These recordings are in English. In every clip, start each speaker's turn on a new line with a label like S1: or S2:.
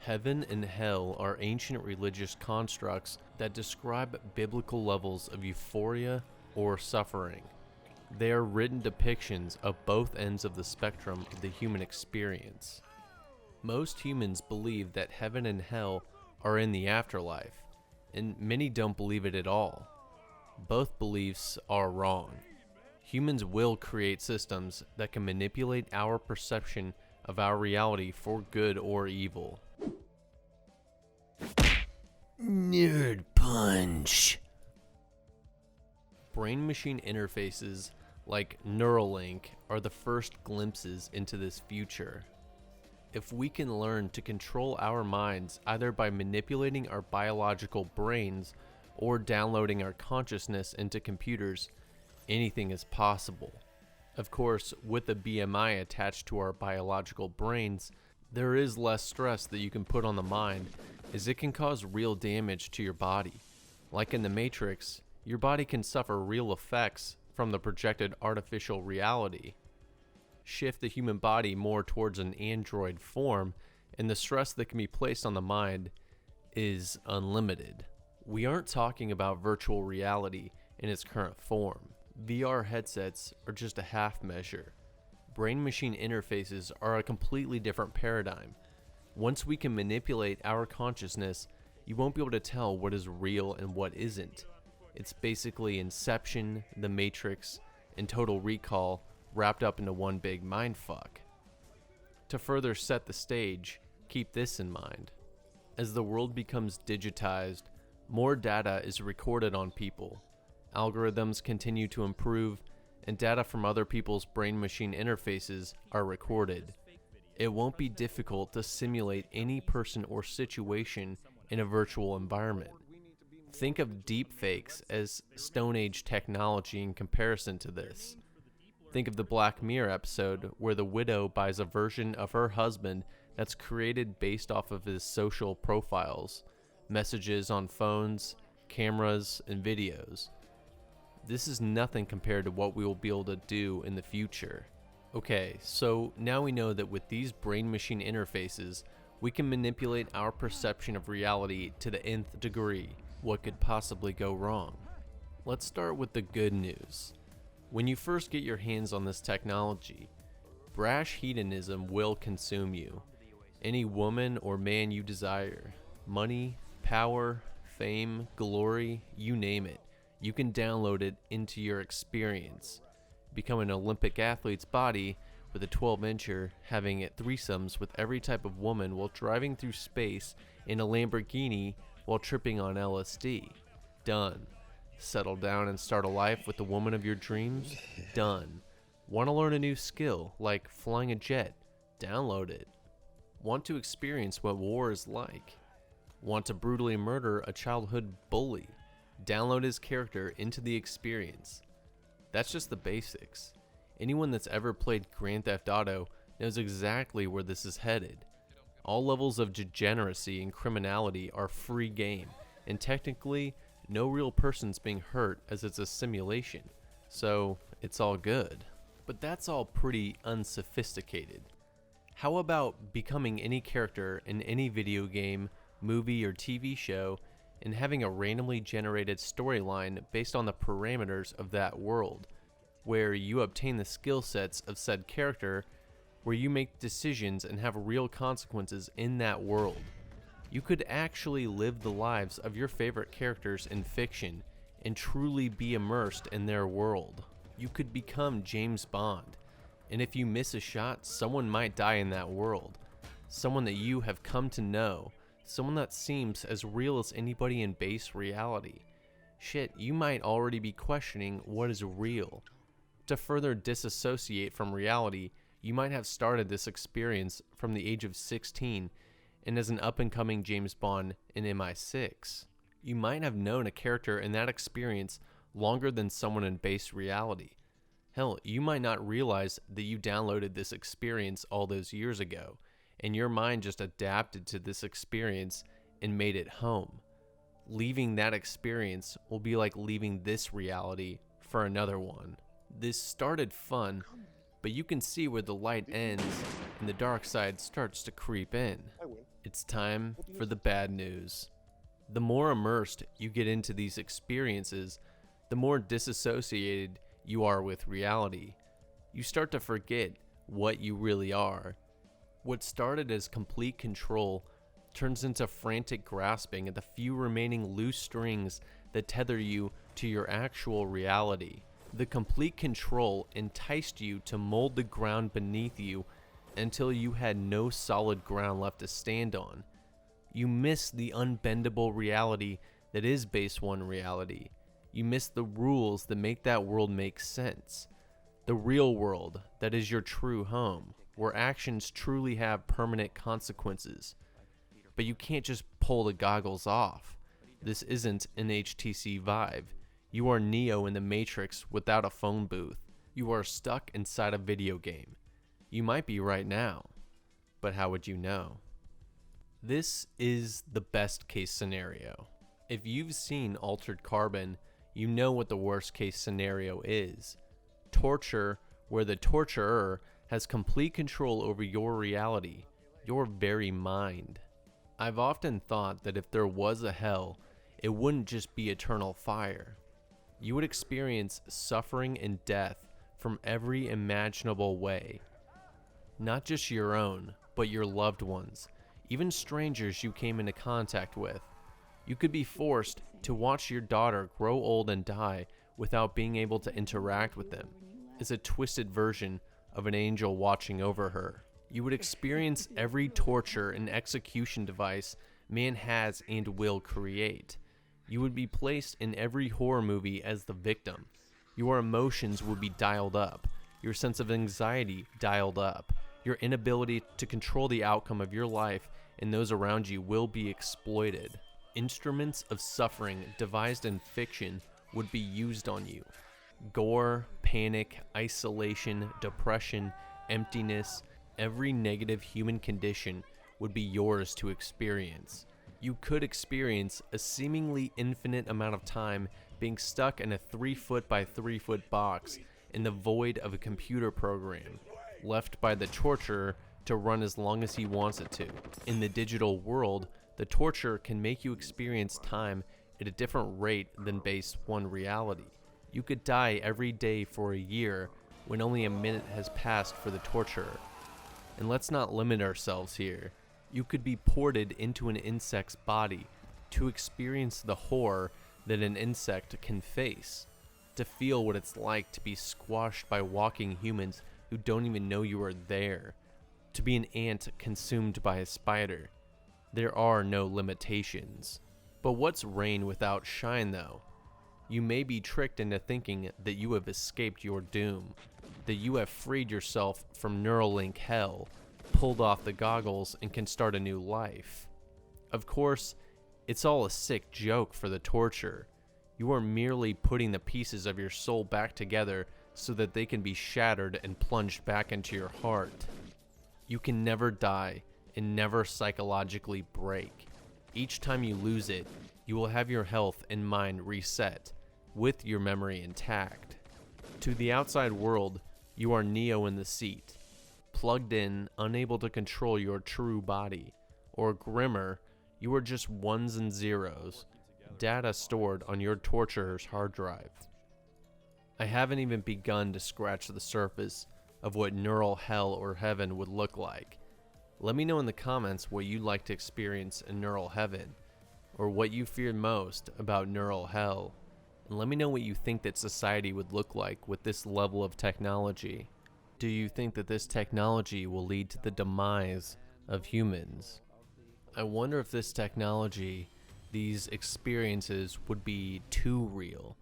S1: Heaven and hell are ancient religious constructs that describe biblical levels of euphoria or suffering. They are written depictions of both ends of the spectrum of the human experience. Most humans believe that heaven and hell are in the afterlife, and many don't believe it at all. Both beliefs are wrong. Humans will create systems that can manipulate our perception of our reality for good or evil. Nerd punch. Brain-machine interfaces like Neuralink are the first glimpses into this future. If we can learn to control our minds either by manipulating our biological brains or downloading our consciousness into computers, anything is possible. Of course, with a BMI attached to our biological brains, there is less stress that you can put on the mind, as it can cause real damage to your body. Like in the Matrix, your body can suffer real effects from the projected artificial reality. Shift the human body more towards an android form, and the stress that can be placed on the mind is unlimited. We aren't talking about virtual reality in its current form. VR headsets are just a half measure. Brain-machine interfaces are a completely different paradigm. Once we can manipulate our consciousness, you won't be able to tell what is real and what isn't. It's basically Inception, The Matrix, and Total Recall wrapped up into one big mindfuck. To further set the stage, keep this in mind. As the world becomes digitized, more data is recorded on people. Algorithms continue to improve, and data from other people's brain-machine interfaces are recorded. It won't be difficult to simulate any person or situation in a virtual environment. Think of deepfakes as Stone Age technology in comparison to this. Think of the Black Mirror episode where the widow buys a version of her husband that's created based off of his social profiles, messages on phones, cameras, and videos. This is nothing compared to what we will be able to do in the future. Okay, so now we know that with these brain-machine interfaces, we can manipulate our perception of reality to the nth degree. What could possibly go wrong? Let's start with the good news. When you first get your hands on this technology, brash hedonism will consume you. Any woman or man you desire, money, power, fame, glory, you name it, you can download it into your experience. Become an Olympic athlete's body with a 12-incher, having it threesomes with every type of woman while driving through space in a Lamborghini while tripping on LSD. Done. Settle down and start a life with the woman of your dreams? Done. Want to learn a new skill, like flying a jet? Download it. Want to experience what war is like? Want to brutally murder a childhood bully? Download his character into the experience. That's just the basics. Anyone that's ever played Grand Theft Auto knows exactly where this is headed. All levels of degeneracy and criminality are free game, and technically, no real person's being hurt as it's a simulation, so it's all good. But that's all pretty unsophisticated. How about becoming any character in any video game, movie, or TV show and having a randomly generated storyline based on the parameters of that world, where you obtain the skill sets of said character, where you make decisions and have real consequences in that world. You could actually live the lives of your favorite characters in fiction and truly be immersed in their world. You could become James Bond, and if you miss a shot, someone might die in that world. Someone that you have come to know, someone that seems as real as anybody in base reality. Shit, you might already be questioning what is real. To further disassociate from reality, you might have started this experience from the age of 16 and as an up-and-coming James Bond in MI6. You might have known a character in that experience longer than someone in base reality. Hell, you might not realize that you downloaded this experience all those years ago, and your mind just adapted to this experience and made it home. Leaving that experience will be like leaving this reality for another one. This started fun, but you can see where the light ends and the dark side starts to creep in. It's time for the bad news. The more immersed you get into these experiences, the more disassociated you are with reality. You start to forget what you really are. What started as complete control turns into frantic grasping at the few remaining loose strings that tether you to your actual reality. The complete control enticed you to mold the ground beneath you until you had no solid ground left to stand on. You miss the unbendable reality that is base one reality. You miss the rules that make that world make sense. The real world that is your true home, where actions truly have permanent consequences. But you can't just pull the goggles off. This isn't an HTC Vive. You are Neo in the Matrix without a phone booth. You are stuck inside a video game. You might be right now, but how would you know? This is the best case scenario. If you've seen Altered Carbon, you know what the worst case scenario is. Torture, where the torturer has complete control over your reality, your very mind. I've often thought that if there was a hell, it wouldn't just be eternal fire. You would experience suffering and death from every imaginable way. Not just your own, but your loved ones, even strangers you came into contact with. You could be forced to watch your daughter grow old and die without being able to interact with them. It's a twisted version of an angel watching over her. You would experience every torture and execution device man has and will create. You would be placed in every horror movie as the victim. Your emotions would be dialed up, your sense of anxiety dialed up. Your inability to control the outcome of your life and those around you will be exploited. Instruments of suffering devised in fiction would be used on you. Gore, panic, isolation, depression, emptiness, every negative human condition would be yours to experience. You could experience a seemingly infinite amount of time being stuck in a 3-foot by 3-foot box in the void of a computer program, left by the torturer to run as long as he wants it to. In the digital world, the torturer can make you experience time at a different rate than base one reality. You could die every day for a year when only a minute has passed for the torturer. And let's not limit ourselves here. You could be ported into an insect's body to experience the horror that an insect can face, to feel what it's like to be squashed by walking humans who don't even know you are there, to be an ant consumed by a spider. There are no limitations. But what's rain without shine, though? You may be tricked into thinking that you have escaped your doom, that you have freed yourself from Neuralink hell, pulled off the goggles, and can start a new life. Of course, it's all a sick joke for the torturer. You are merely putting the pieces of your soul back together so that they can be shattered and plunged back into your heart. You can never die and never psychologically break. Each time you lose it, you will have your health and mind reset, with your memory intact. To the outside world, you are Neo in the seat, plugged in, unable to control your true body. Or grimmer, you are just ones and zeros, data stored on your torturer's hard drive. I haven't even begun to scratch the surface of what neural hell or heaven would look like. Let me know in the comments what you'd like to experience in neural heaven, or what you fear most about neural hell. And let me know what you think that society would look like with this level of technology. Do you think that this technology will lead to the demise of humans? I wonder if this technology, these experiences, would be too real,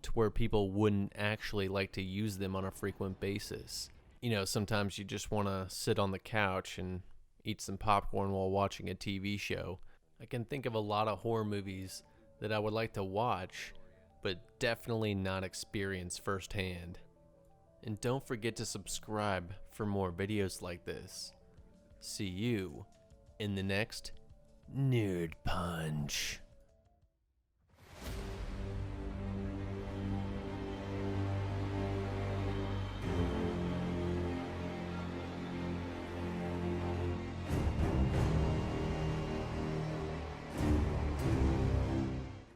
S1: to where people wouldn't actually like to use them on a frequent basis. You know, sometimes you just want to sit on the couch and eat some popcorn while watching a TV show. I can think of a lot of horror movies that I would like to watch, but definitely not experience firsthand. And don't forget to subscribe for more videos like this. See you in the next Nerd Punch.